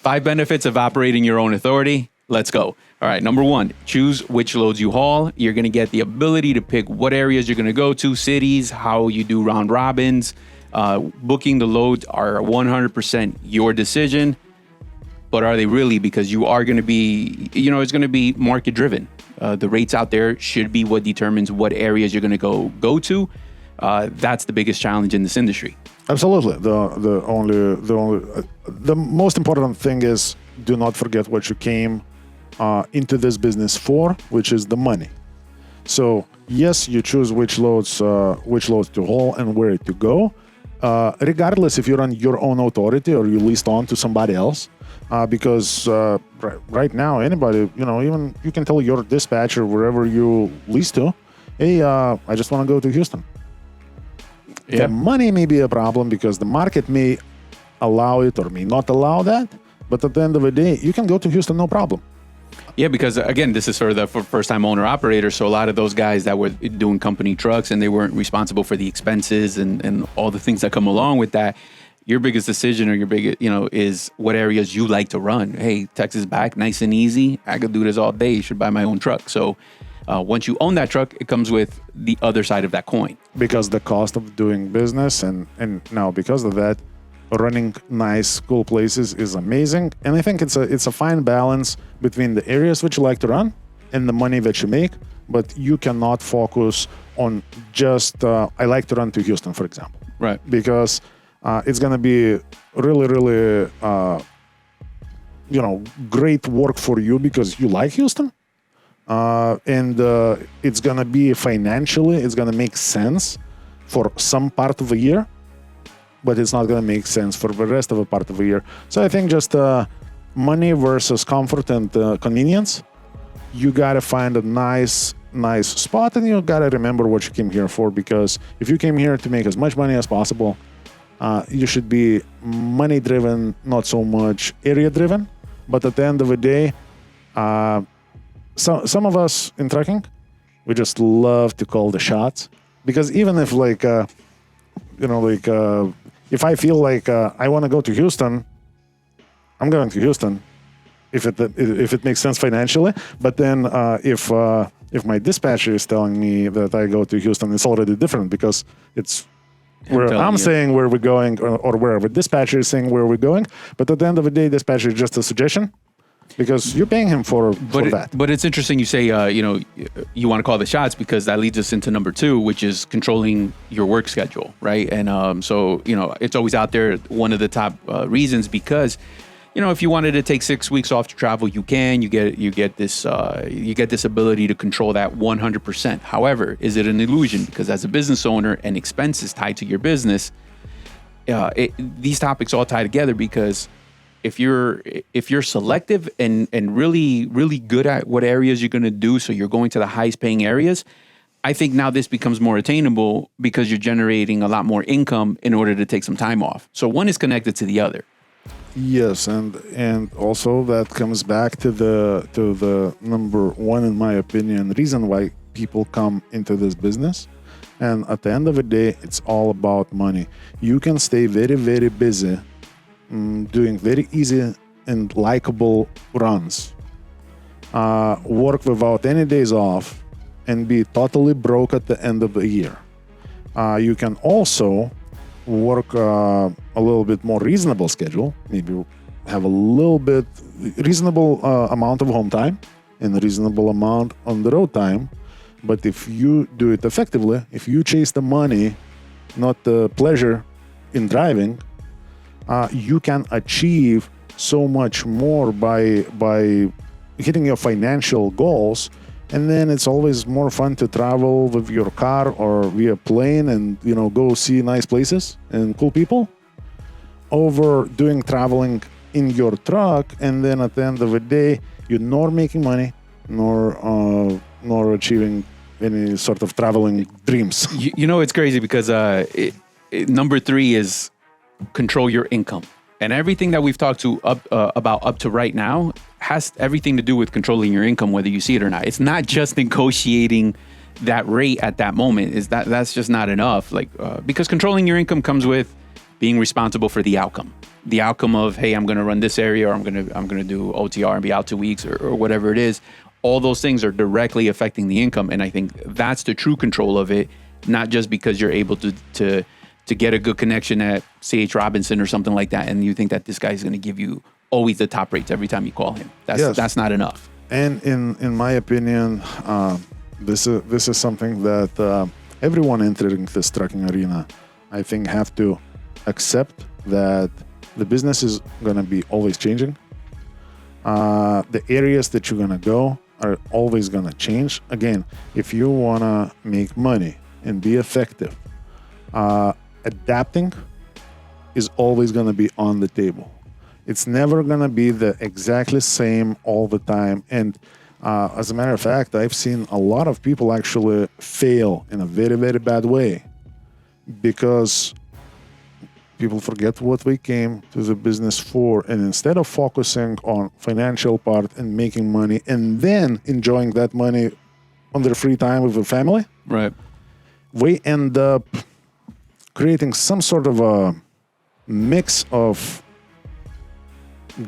5 benefits of operating your own authority. Let's go. All right. Number 1, choose which loads you haul. You're going to get the ability to pick what areas you're going to go to, cities, how you do round robins. Booking the loads are 100% your decision. But are they really? Because you are going to be, it's going to be market driven. The rates out there should be what determines what areas you're going to go to. That's the biggest challenge in this industry. Absolutely. The most important thing is do not forget what you came into this business for, which is the money. So yes, you choose which loads to haul and where to go, regardless if you're on your own authority or you leased on to somebody else. Because right now, anybody, even you can tell your dispatcher wherever you lease to, hey, I just want to go to Houston. Yeah. The money may be a problem because the market may allow it or may not allow that. But at the end of the day, you can go to Houston, no problem. Yeah, because again, this is for the first-time owner-operator. So a lot of those guys that were doing company trucks and they weren't responsible for the expenses and all the things that come along with that. Your biggest decision or your biggest, is what areas you like to run. Hey, Texas back, nice and easy. I could do this all day. You should buy my own truck. So once you own that truck, it comes with the other side of that coin. Because the cost of doing business and now because of that, running nice, cool places is amazing. And I think it's a fine balance between the areas which you like to run and the money that you make. But you cannot focus on just, I like to run to Houston, for example. Right. Because it's going to be really, really, great work for you because you like Houston. And it's going to be financially, it's going to make sense for some part of the year, but it's not going to make sense for the rest of the part of the year. So I think just money versus comfort and convenience. You got to find a nice spot and you got to remember what you came here for, because if you came here to make as much money as possible, you should be money driven, not so much area driven. But at the end of the day, some of us in trucking, we just love to call the shots, because even if if I feel like I want to go to Houston, I'm going to Houston if it makes sense financially. But then if my dispatcher is telling me that I go to Houston, it's already different, because it's where I'm saying where we're going, or where the dispatcher is saying where we're going. But at the end of the day, dispatcher is just a suggestion, because you're paying him for that. But it's interesting you say, you want to call the shots, because that leads us into number 2, which is controlling your work schedule, right? And so, it's always out there, one of the top reasons, because, if you wanted to take 6 weeks off to travel, you can. You get this ability to control that 100%. However, is it an illusion? Because as a business owner and expenses tied to your business, these topics all tie together, because if you're selective and really, really good at what areas you're going to do, so you're going to the highest paying areas, I think now this becomes more attainable because you're generating a lot more income in order to take some time off. So one is connected to the other. Yes, and also that comes back to the number 1, in my opinion, reason why people come into this business. And at the end of the day, it's all about money. You can stay very, very busy, doing very easy and likable runs, work without any days off, and be totally broke at the end of the year. You can also work a little bit more reasonable schedule, maybe have a little bit reasonable amount of home time and a reasonable amount on the road time. But if you do it effectively, if you chase the money, not the pleasure in driving, you can achieve so much more by hitting your financial goals. And then it's always more fun to travel with your car or via plane and, go see nice places and cool people, over doing traveling in your truck. And then at the end of the day, you're nor making money, nor achieving any sort of traveling dreams. It's crazy because number 3 is control your income. And everything that we've talked about up to right now has everything to do with controlling your income, whether you see it or not. It's not just negotiating that rate at that moment. That's just not enough. Because controlling your income comes with being responsible for the outcome. The outcome of, hey, I'm going to run this area, or I'm going to do OTR and be out 2 weeks, or whatever it is. All those things are directly affecting the income, and I think that's the true control of it. Not just because you're able to get a good connection at C.H. Robinson or something like that, and you think that this guy is going to give you always the top rates every time you call him. That's not enough. And in my opinion, this is something that everyone entering this trucking arena, I think, have to accept that the business is going to be always changing. The areas that you're going to go are always going to change. Again, if you want to make money and be effective, adapting is always going to be on the table. It's never going to be the exactly same all the time. And as a matter of fact, I've seen a lot of people actually fail in a very, very bad way because people forget what we came to the business for. And instead of focusing on financial part and making money and then enjoying that money on their free time with their family, right, we end up creating some sort of a mix of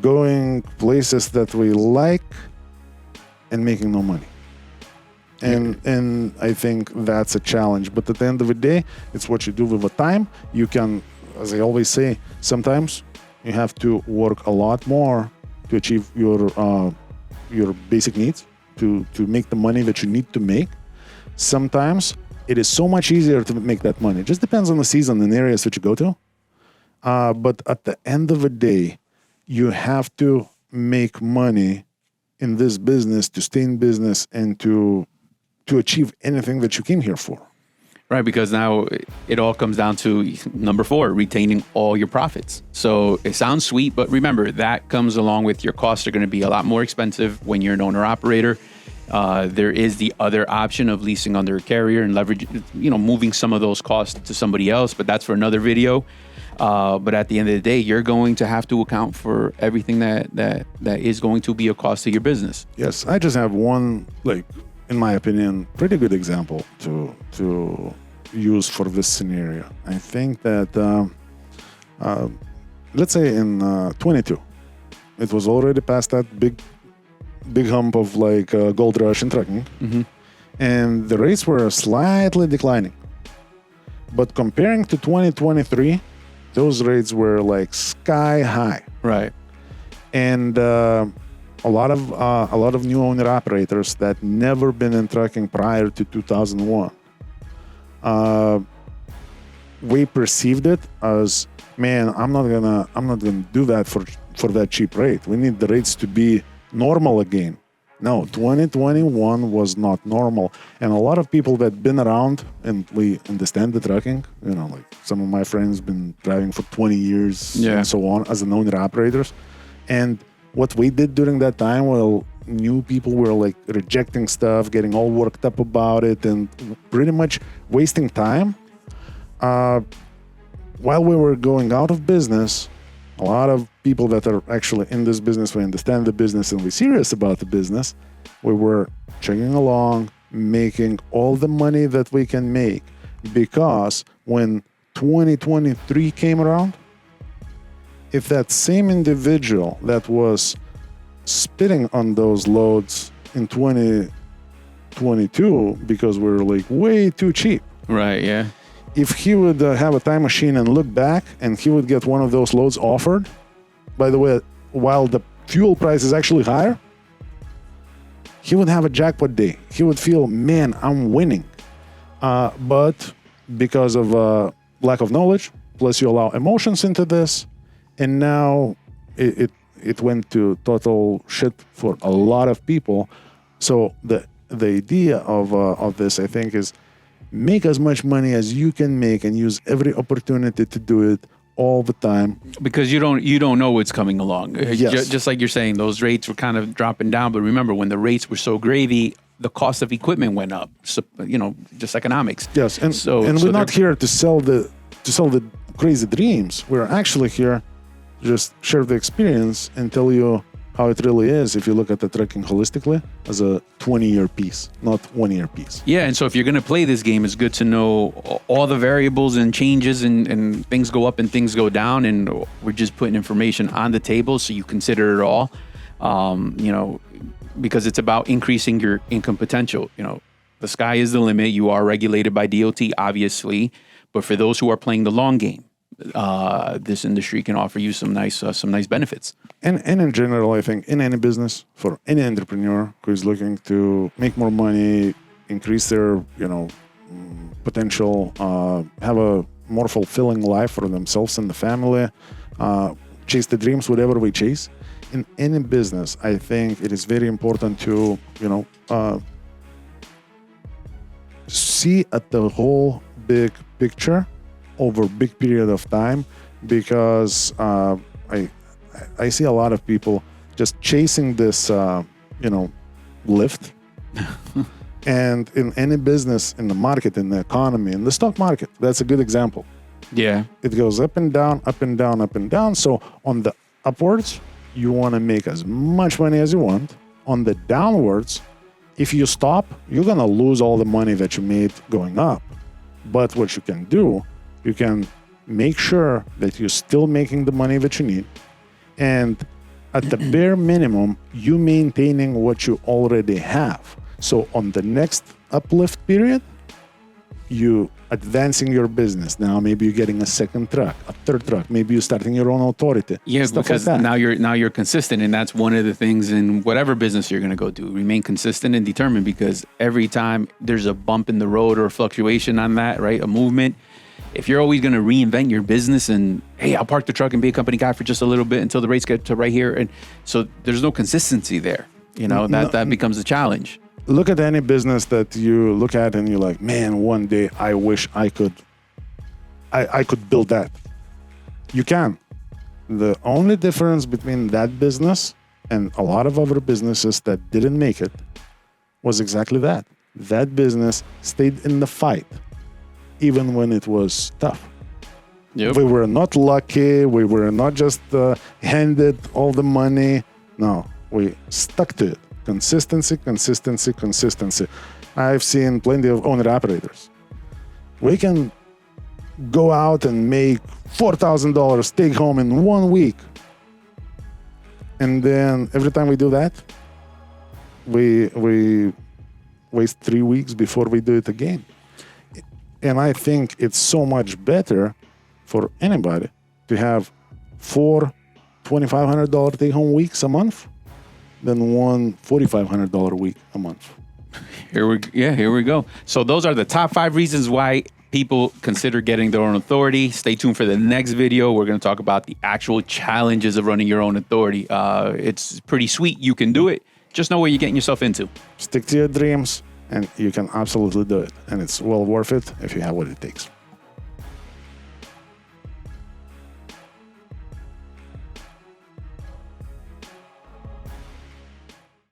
going places that we like and making no money. And I think that's a challenge. But at the end of the day, it's what you do with the time. You can, as I always say, sometimes you have to work a lot more to achieve your basic needs, to make the money that you need to make. Sometimes it is so much easier to make that money. It just depends on the season and areas that you go to. But at the end of the day, you have to make money in this business to stay in business and to achieve anything that you came here for. Right, because now it all comes down to number 4, retaining all your profits. So it sounds sweet, but remember, that comes along with your costs are going to be a lot more expensive when you're an owner-operator. There is the other option of leasing under a carrier and leverage, moving some of those costs to somebody else, but that's for another video. But at the end of the day, you're going to have to account for everything that is going to be a cost to your business. Yes, I just have one, in my opinion, pretty good example to use for this scenario. I think that, let's say in 22, it was already past that big hump of gold rush in trucking, and the rates were slightly declining. But comparing to 2023, those rates were sky high. Right. And a lot of new owner operators that never been in trucking prior to 2001, we perceived it as, man, I'm not gonna do that for that cheap rate. We need the rates to be normal again. No, 2021 was not normal. And a lot of people that been around and we understand the trucking, some of my friends been driving for 20 years and so on as an owner operators. And what we did during that time, well, new people were rejecting stuff, getting all worked up about it and pretty much wasting time. While we were going out of business, a lot of people that are actually in this business, we understand the business and we're serious about the business, we were chugging along, making all the money that we can make. Because when 2023 came around, if that same individual that was spitting on those loads in 2022 because we were way too cheap. Right, yeah. If he would have a time machine and look back and he would get one of those loads offered, by the way, while the fuel price is actually higher, he would have a jackpot day. He would feel, man, I'm winning. But because of lack of knowledge, plus you allow emotions into this, and now it went to total shit for a lot of people. So the idea of this, I think, is make as much money as you can make and use every opportunity to do it all the time. Because you don't know what's coming along. Yes. Just like you're saying, those rates were kind of dropping down. But remember, when the rates were so gravy, the cost of equipment went up. So, just economics. Yes, and we're not here to sell the crazy dreams. We're actually here to just share the experience and tell you how it really is if you look at the trucking holistically as a 20-year piece, not 1-year piece. Yeah, and so if you're going to play this game, it's good to know all the variables and changes and things go up and things go down, and we're just putting information on the table so you consider it all, because it's about increasing your income potential. The sky is the limit. You are regulated by DOT, obviously, but for those who are playing the long game, this industry can offer you some nice benefits. And in general, I think in any business, for any entrepreneur who is looking to make more money, increase their potential, have a more fulfilling life for themselves and the family, chase the dreams, whatever we chase. In any business, I think it is very important to see at the whole big picture over a big period of time, because I see a lot of people just chasing this lift. And in any business, in the market, in the economy, in the stock market, that's a good example. Yeah, it goes up and down, up and down, up and down. So on the upwards, you want to make as much money as you want. On the downwards, if you stop, you're gonna lose all the money that you made going up. But what you can do, you can make sure that you're still making the money that you need, and at the bare minimum, you maintaining what you already have. So on the next uplift period, you advancing your business. Now maybe you're getting a second truck, a third truck, maybe you're starting your own authority. Yeah, because like now you're consistent, and that's one of the things in whatever business you're going to go do. Remain consistent and determined, because every time there's a bump in the road or a fluctuation on that, right, a movement, if you're always going to reinvent your business and, hey, I'll park the truck and be a company guy for just a little bit until the rates get to right here, and so there's no consistency there. That becomes a challenge. Look at any business that you look at and you're like, man, one day I wish I could build that. You can. The only difference between that business and a lot of other businesses that didn't make it was exactly that. That business stayed in the fight, even when it was tough. Yep. We were not lucky. We were not just handed all the money. No, we stuck to it. Consistency. I've seen plenty of owner-operators. We can go out and make $4,000 take home in 1 week. And then every time we do that, we waste 3 weeks before we do it again. And I think it's so much better for anybody to have 4 $2,500 take-home weeks a month than one $4,500 week a month. Here we go. So those are the top 5 reasons why people consider getting their own authority. Stay tuned for the next video. We're going to talk about the actual challenges of running your own authority. It's pretty sweet. You can do it. Just know what you're getting yourself into. Stick to your dreams, and you can absolutely do it. And it's well worth it if you have what it takes.